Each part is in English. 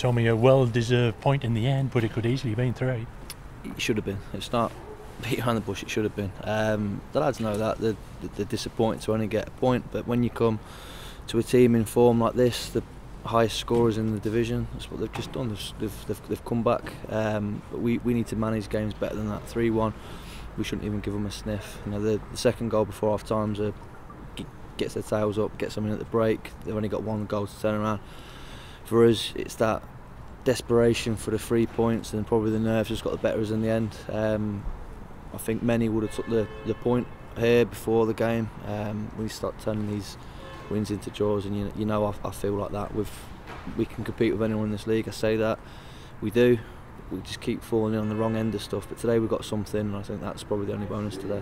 Tommy, a well-deserved point in the end, but it could easily have been 3. It should have been. It's not beat around the bush. It should have been. The lads know that. They're disappointed to only get a point, but when you come to a team in form like this, the highest scorers in the division, that's what they've just done. They've come back. But we need to manage games better than that. 3-1, we shouldn't even give them a sniff. You know, the second goal before half time's gets their tails up, gets something at the break. They've only got 1 goal to turn around. For us, it's that desperation for the 3 points, and probably the nerves just got the better of us in the end. I think many would have took the point here before the game. We start turning these wins into draws, and you know I feel like that. We can compete with anyone in this league. I say that we do. We just keep falling in on the wrong end of stuff. But today we got something, and I think that's probably the only bonus today.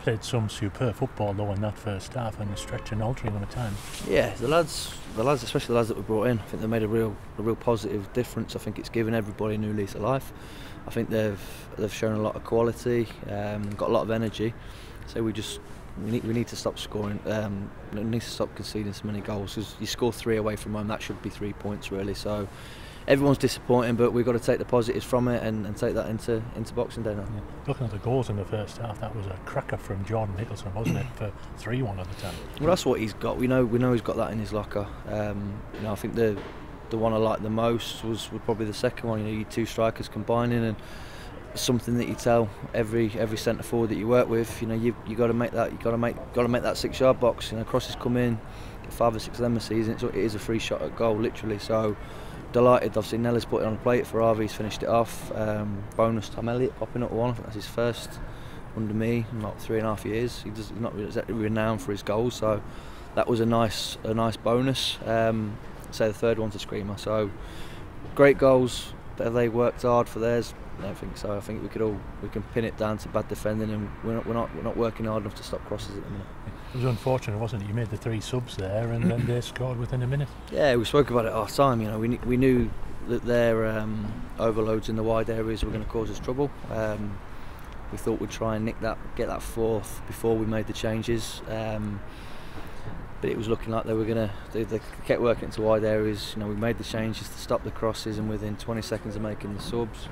Played some superb football though in that first half, and stretching Altrincham at times. Yeah, the lads, especially the lads that were brought in, I think they made a real positive difference. I think it's given everybody a new lease of life. I think they've shown a lot of quality, got a lot of energy. So we need to stop scoring. We need to stop conceding so many goals, because you score 3 away from home, that should be 3 points really. So everyone's disappointing, but we've got to take the positives from it and take that into Boxing Day now. Yeah. Looking at the goals in the first half, that was a cracker from Jordan Nicholson, wasn't it, for 3-1 at the time? Well, that's what he's got. We know he's got that in his locker. You know, I think the one I liked the most was probably the second one. You know, you 2 strikers combining, and something that you tell every centre forward that you work with. You know, you got to make that. You got to make that 6-yard box. You know, crosses come in, 5 or 6 of them a season. It is a free shot at goal, literally. So delighted. Obviously, Nella's put it on the plate for Harvey's finished it off. Bonus, Tom Elliott popping up 1. I think that's his first under me in like 3.5 years. He's not exactly renowned for his goals, so that was a nice bonus. Say the third one's a screamer. So great goals. They worked hard for theirs. I don't think so. I think we can pin it down to bad defending, and we're not working hard enough to stop crosses at the minute. It was unfortunate, wasn't it? You made the 3 subs there, and then they scored within a minute. Yeah, we spoke about it at half time. You know, we knew that their overloads in the wide areas were going to cause us trouble. We thought we'd try and get that 4th before we made the changes. But it was looking like they were going to. They kept working into wide areas. You know, we made the changes to stop the crosses, and within 20 seconds of making the subs,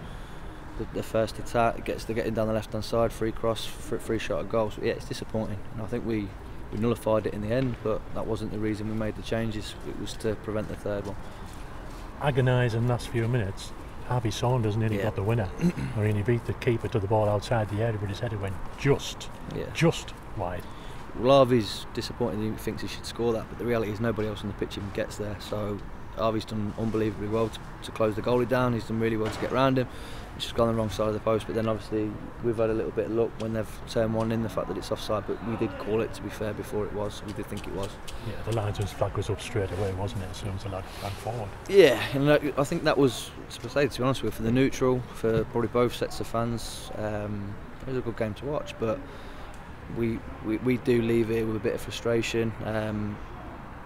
the first attack they're getting down the left hand side, free cross, free shot at goal. So yeah, it's disappointing, and I think we nullified it in the end, but that wasn't the reason we made the changes. It was to prevent the 3rd one. Agonising last few minutes. Harvey Saunders nearly got the winner. I mean, he beat the keeper to the ball outside the area, but his header went just wide. Well, Harvey's disappointed. He thinks he should score that, but the reality is nobody else on the pitch even gets there. So Harvey's done unbelievably well to close the goalie down. He's done really well to get around him. It's just gone the wrong side of the post. But then obviously we've had a little bit of luck when they've turned one in, the fact that it's offside. But we did call it, to be fair, before it was. We did think it was. Yeah, the linesman's flag was up straight away, wasn't it, as soon as the lad ran forward? Yeah, and I think that was, to be honest with you, for the neutral, for probably both sets of fans, it was a good game to watch. But we do leave here with a bit of frustration,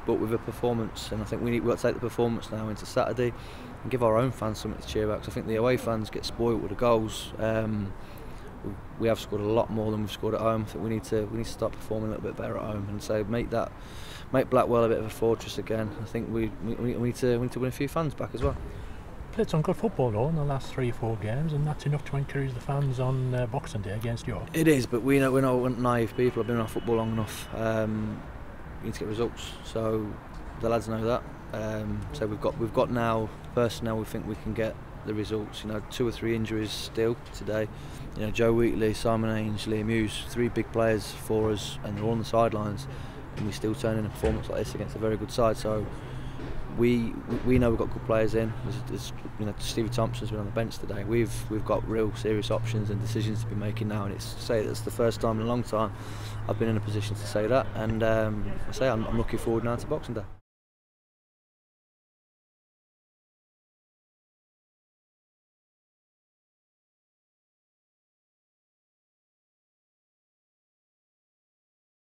but with a performance, and I think we've got to take the performance now into Saturday and give our own fans something to cheer about, because I think the away fans get spoiled with the goals. We have scored a lot more than we've scored at home. I think we need to start performing a little bit better at home, and so make Blackwell a bit of a fortress again. I think we need to win a few fans back as well. Played some good football though in the last 3 or 4 games, and that's enough to encourage the fans on Boxing Day against York. It is, but we're not naive people. I've been on football long enough. We need to get results, so the lads know that. So we've got now personnel. We think we can get the results. You know, 2 or 3 injuries still today. You know, Joe Wheatley, Simon Ainge, Liam Hughes, 3 big players for us, and they're all on the sidelines, and we still turn in a performance like this against a very good side. So we know we've got good players in. You know, Stevie Thompson's been on the bench today. We've got real serious options and decisions to be making now, and it's the first time in a long time I've been in a position to say that. And I'm looking forward now to Boxing Day.